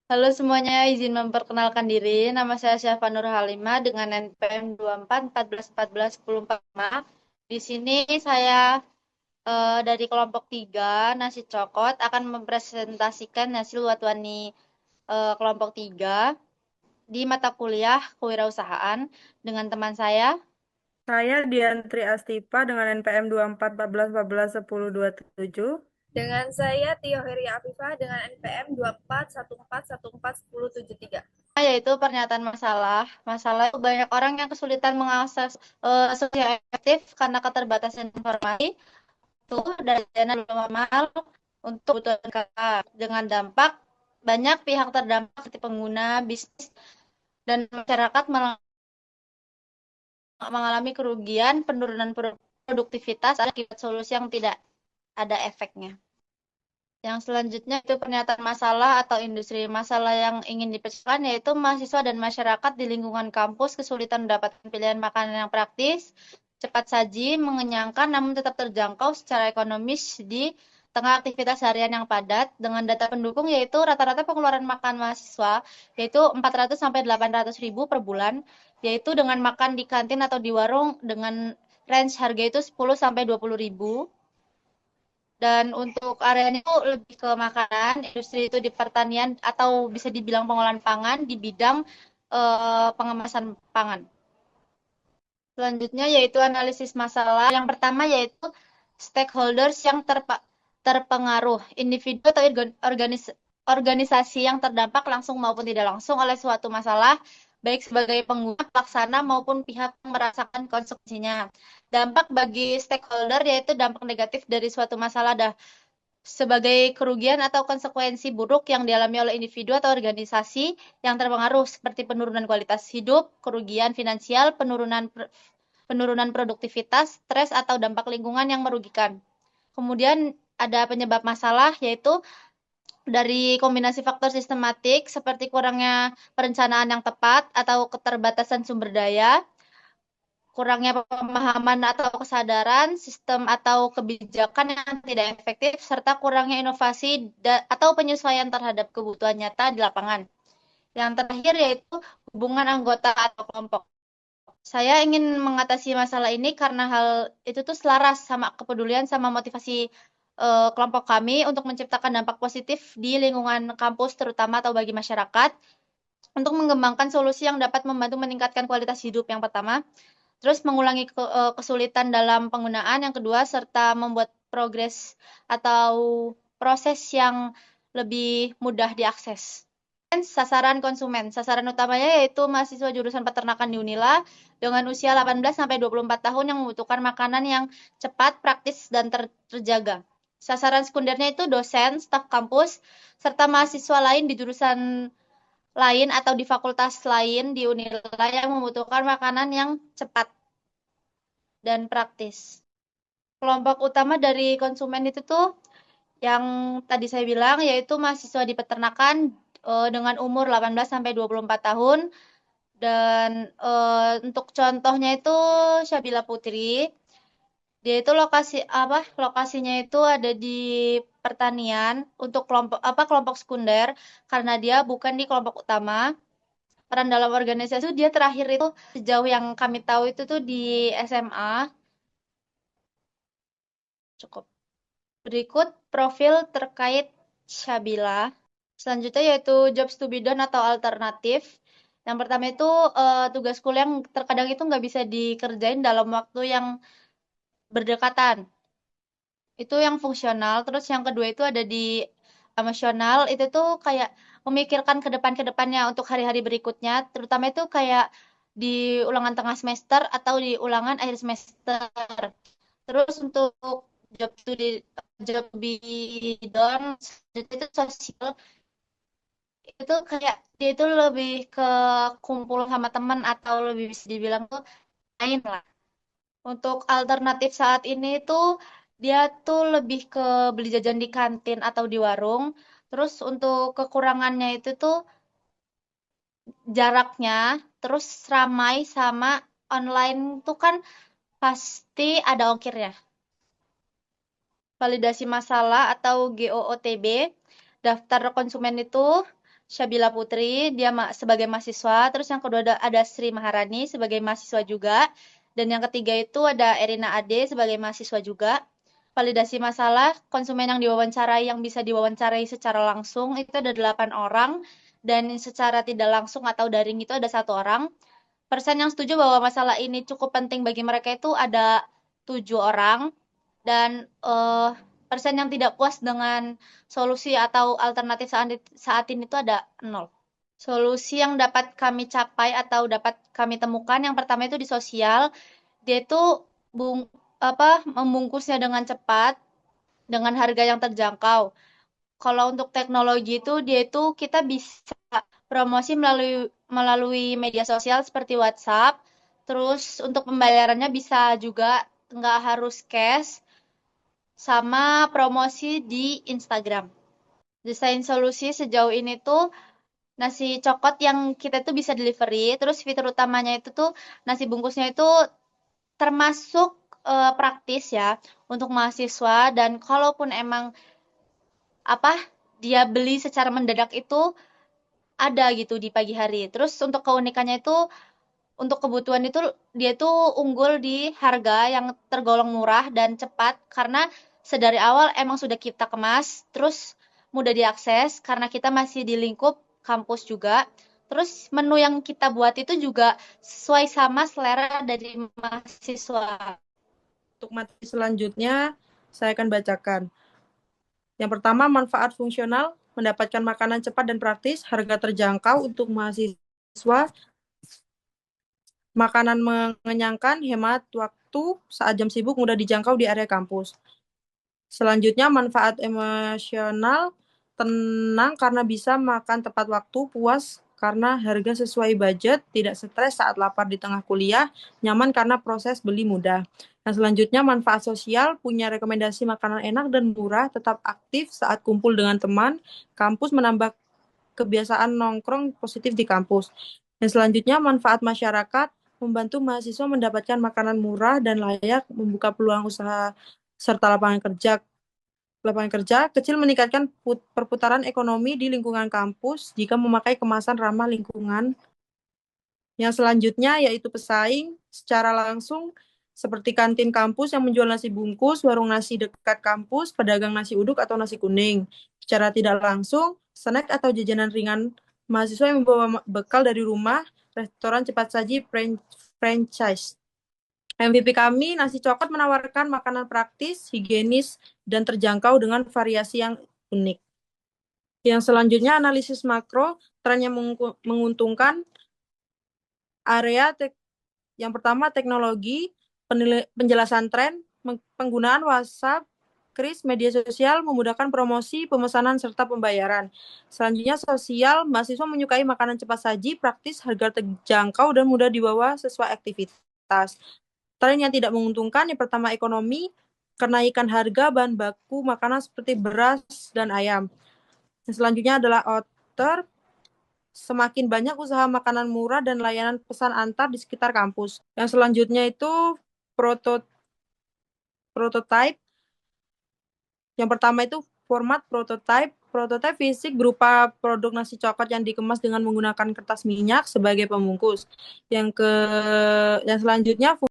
Halo semuanya, izin memperkenalkan diri. Nama saya Syafa Nur Halimah dengan NPM 24 14 14 10 45. Di sini saya dari kelompok 3 Nasi Cokot akan mempresentasikan hasil watwani kelompok 3 di mata kuliah kewirausahaan dengan teman saya. Saya Diantri Astipa dengan NPM 24 14 14 10 27. Dengan saya Tio Heri Afifah dengan NPM 24 14 14 10 73. Yaitu pernyataan masalah. Masalah itu banyak orang yang kesulitan mengakses sosial efektif karena keterbatasan informasi itu dari dana belum amal untuk kebutuhan kakak dengan dampak banyak pihak terdampak seperti pengguna, bisnis, dan masyarakat mengalami kerugian, penurunan produktivitas akibat solusi yang tidak ada efeknya. Yang selanjutnya itu pernyataan masalah atau industri. Masalah yang ingin dipecahkan yaitu mahasiswa dan masyarakat di lingkungan kampus kesulitan mendapatkan pilihan makanan yang praktis, cepat saji, mengenyangkan, namun tetap terjangkau secara ekonomis di tengah aktivitas harian yang padat. Dengan data pendukung yaitu rata-rata pengeluaran makan mahasiswa yaitu 400 sampai 800 ribu per bulan, yaitu dengan makan di kantin atau di warung dengan range harga itu 10 sampai 20 ribu. Dan untuk areanya itu lebih ke makanan, industri itu di pertanian atau bisa dibilang pengolahan pangan di bidang pengemasan pangan. Selanjutnya yaitu analisis masalah. Yang pertama yaitu stakeholders yang terpengaruh, individu atau organisasi yang terdampak langsung maupun tidak langsung oleh suatu masalah, baik sebagai pengguna, pelaksana maupun pihak yang merasakan konsekuensinya. Dampak bagi stakeholder yaitu dampak negatif dari suatu masalah sebagai kerugian atau konsekuensi buruk yang dialami oleh individu atau organisasi yang terpengaruh seperti penurunan kualitas hidup, kerugian finansial, penurunan produktivitas, stres atau dampak lingkungan yang merugikan. Kemudian ada penyebab masalah yaitu dari kombinasi faktor sistematik seperti kurangnya perencanaan yang tepat atau keterbatasan sumber daya, kurangnya pemahaman atau kesadaran, sistem atau kebijakan yang tidak efektif, serta kurangnya inovasi atau penyesuaian terhadap kebutuhan nyata di lapangan. Yang terakhir yaitu hubungan anggota atau kelompok. Saya ingin mengatasi masalah ini karena hal itu tuh selaras sama kepedulian sama motivasi kelompok kami untuk menciptakan dampak positif di lingkungan kampus terutama atau bagi masyarakat untuk mengembangkan solusi yang dapat membantu meningkatkan kualitas hidup yang pertama, terus mengulangi kesulitan dalam penggunaan yang kedua, serta membuat progres atau proses yang lebih mudah diakses. Sasaran konsumen. Sasaran utamanya yaitu mahasiswa jurusan peternakan di Unila dengan usia 18 sampai 24 tahun yang membutuhkan makanan yang cepat, praktis, dan terjaga. Sasaran sekundernya itu dosen, staf kampus, serta mahasiswa lain di jurusan lain atau di fakultas lain di Unila yang membutuhkan makanan yang cepat dan praktis. Kelompok utama dari konsumen itu tuh yang tadi saya bilang yaitu mahasiswa di peternakan dengan umur 18 sampai 24 tahun dan untuk contohnya itu Syabila Putri. Dia itu lokasinya itu ada di pertanian untuk kelompok sekunder karena dia bukan di kelompok utama. Peran dalam organisasi itu dia terakhir itu sejauh yang kami tahu itu tuh di SMA. Cukup. Berikut profil terkait Syabila. Selanjutnya yaitu jobs to be done atau alternatif. Yang pertama itu tugas kuliah yang terkadang itu nggak bisa dikerjain dalam waktu yang berdekatan. Itu yang fungsional. Terus yang kedua itu ada di emosional. Itu tuh kayak memikirkan ke depannya untuk hari-hari berikutnya. Terutama itu kayak di ulangan tengah semester atau di ulangan akhir semester. Terus untuk job to di job bidon itu sosial itu kayak dia itu lebih ke kumpul sama teman atau lebih bisa dibilang tuh lain lah. Untuk alternatif saat ini tuh dia tuh lebih ke beli jajan di kantin atau di warung. Terus untuk kekurangannya itu tuh jaraknya, terus ramai sama online tuh kan pasti ada ongkirnya. Validasi masalah atau GOOTB, daftar konsumen itu Syabila Putri, dia sebagai mahasiswa. Terus yang kedua ada Sri Maharani sebagai mahasiswa juga. Dan yang ketiga itu ada Erina Ade sebagai mahasiswa juga. Validasi masalah, konsumen yang diwawancarai yang bisa diwawancarai secara langsung itu ada 8 orang. Dan secara tidak langsung atau daring itu ada 1 orang. Persen yang setuju bahwa masalah ini cukup penting bagi mereka itu ada 7 orang. Dan persen yang tidak puas dengan solusi atau alternatif saat ini itu ada 0. Solusi yang dapat kami capai atau dapat kami temukan yang pertama itu di sosial, dia itu membungkusnya dengan cepat dengan harga yang terjangkau. Kalau untuk teknologi itu dia itu kita bisa promosi melalui media sosial seperti WhatsApp. Terus untuk pembayarannya bisa juga nggak harus cash, sama promosi di Instagram. Desain solusi sejauh ini tuh nasi cokot yang kita tuh bisa delivery. Terus fitur utamanya itu tuh nasi bungkusnya itu termasuk praktis ya untuk mahasiswa, dan kalaupun emang dia beli secara mendadak itu ada gitu di pagi hari. Terus untuk keunikannya itu untuk kebutuhan itu dia tuh unggul di harga yang tergolong murah dan cepat karena sedari awal emang sudah kita kemas, terus mudah diakses karena kita masih di lingkup kampus juga. Terus menu yang kita buat itu juga sesuai sama selera dari mahasiswa. Untuk materi selanjutnya, saya akan bacakan. Yang pertama, manfaat fungsional, mendapatkan makanan cepat dan praktis, harga terjangkau untuk mahasiswa, makanan mengenyangkan, hemat waktu saat jam sibuk, mudah dijangkau di area kampus. Selanjutnya, manfaat emosional, tenang karena bisa makan tepat waktu, puas karena harga sesuai budget, tidak stres saat lapar di tengah kuliah, nyaman karena proses beli mudah. Nah, selanjutnya manfaat sosial, punya rekomendasi makanan enak dan murah, tetap aktif saat kumpul dengan teman, kampus menambah kebiasaan nongkrong positif di kampus. Dan selanjutnya manfaat masyarakat, membantu mahasiswa mendapatkan makanan murah dan layak, membuka peluang usaha serta lapangan kerja kecil, meningkatkan perputaran ekonomi di lingkungan kampus jika memakai kemasan ramah lingkungan. Yang selanjutnya yaitu pesaing secara langsung seperti kantin kampus yang menjual nasi bungkus, warung nasi dekat kampus, pedagang nasi uduk atau nasi kuning. Secara tidak langsung, snack atau jajanan ringan mahasiswa yang membawa bekal dari rumah, restoran cepat saji franchise. MVP kami, nasi coklat menawarkan makanan praktis, higienis, dan terjangkau dengan variasi yang unik. Yang selanjutnya, analisis makro, tren yang menguntungkan. Yang pertama, teknologi, penjelasan tren, penggunaan WhatsApp, kris, media sosial, memudahkan promosi, pemesanan, serta pembayaran. Selanjutnya, sosial, mahasiswa menyukai makanan cepat saji, praktis, harga terjangkau, dan mudah dibawa sesuai aktivitas. Tren yang tidak menguntungkan, yang pertama ekonomi, kenaikan harga bahan baku makanan seperti beras dan ayam. Yang selanjutnya adalah outer, semakin banyak usaha makanan murah dan layanan pesan antar di sekitar kampus. Yang selanjutnya itu prototype. Yang pertama itu format prototype. Prototype fisik berupa produk nasi coklat yang dikemas dengan menggunakan kertas minyak sebagai pembungkus. Yang selanjutnya